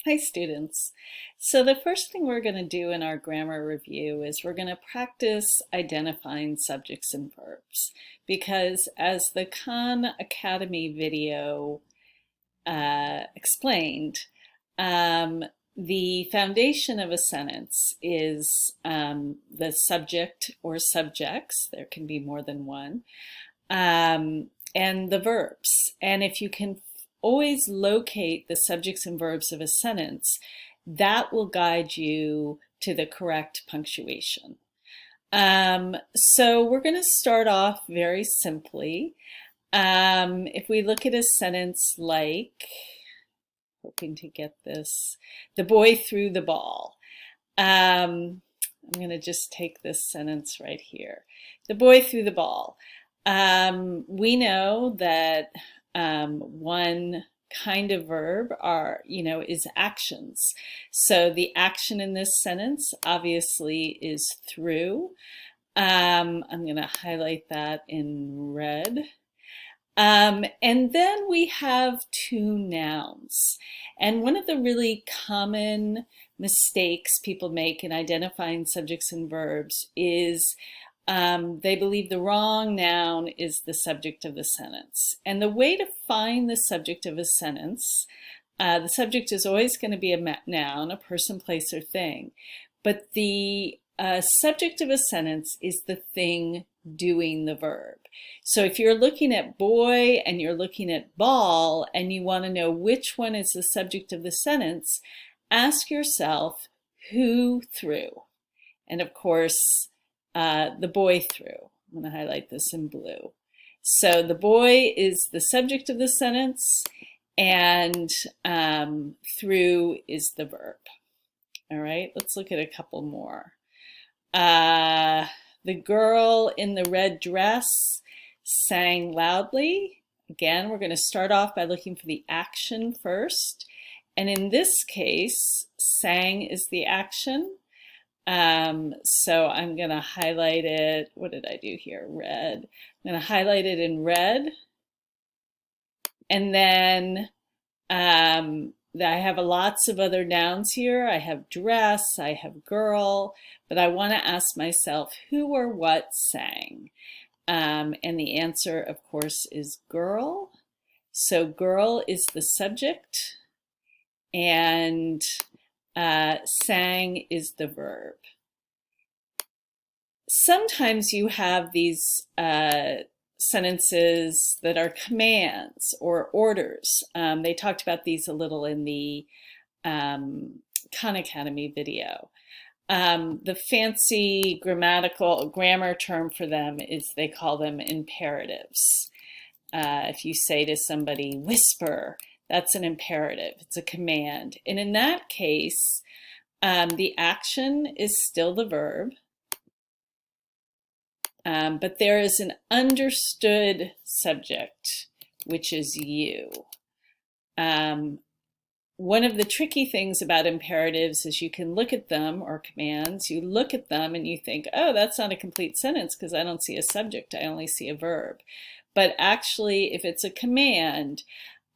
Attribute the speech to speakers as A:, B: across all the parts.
A: Hi students. So the first thing we're going to do in our grammar review is we're going to practice identifying subjects and verbs, because as the Khan Academy video explained, the foundation of a sentence is the subject or subjects, there can be more than one, and the verbs. And if you can always locate the subjects and verbs of a sentence, that will guide you to the correct punctuation. So we're going to start off very simply. If we look at a sentence like, hoping to get this, the boy threw the ball. I'm going to just take this sentence right here. The boy threw the ball. We know that one kind of verb is actions. So the action in this sentence obviously is threw. I'm going to highlight that in red. And then we have two nouns. And one of the really common mistakes people make in identifying subjects and verbs is they believe the wrong noun is the subject of the sentence. And the way to find the subject of a sentence, the subject is always going to be a noun, a person, place, or thing. But the subject of a sentence is the thing doing the verb. So if you're looking at boy and you're looking at ball and you want to know which one is the subject of the sentence, ask yourself who threw. And of course, the boy threw. I'm going to highlight this in blue. So the boy is the subject of the sentence and threw is the verb. All right, let's look at a couple more. The girl in the red dress sang loudly. Again, we're going to start off by looking for the action first. And in this case, sang is the action. So I'm going to highlight it. What did I do here? Red. I'm going to highlight it in red. And then I have lots of other nouns here. I have dress, I have girl, but I want to ask myself who or what sang. And the answer, of course, is girl. So girl is the subject and sang is the verb. Sometimes you have these sentences that are commands or orders. They talked about these a little in the Khan Academy video. The fancy grammar term for them is they call them imperatives. If you say to somebody, whisper, that's an imperative, it's a command. And in that case, the action is still the verb, but there is an understood subject, which is you. One of the tricky things about imperatives is you can look at them, or commands, you look at them and you think, oh, that's not a complete sentence because I don't see a subject, I only see a verb. But actually, if it's a command,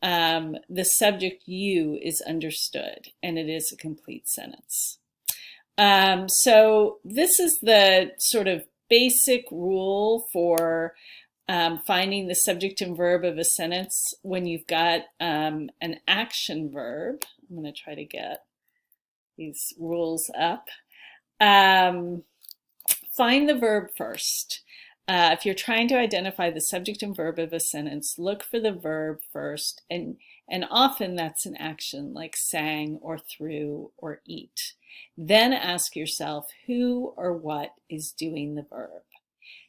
A: the subject you is understood and it is a complete sentence. So this is the sort of basic rule for finding the subject and verb of a sentence when you've got an action verb. I'm going to try to get these rules up. Find the verb first. If you're trying to identify the subject and verb of a sentence, look for the verb first, and often that's an action like sang or threw or eat. Then ask yourself who or what is doing the verb.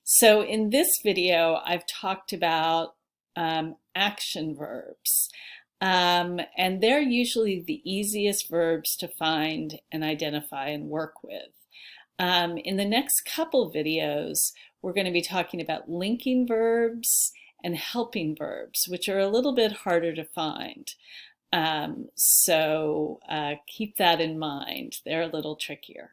A: So in this video, I've talked about action verbs, and they're usually the easiest verbs to find and identify and work with. In the next couple videos, we're going to be talking about linking verbs and helping verbs, which are a little bit harder to find. So keep that in mind. They're a little trickier.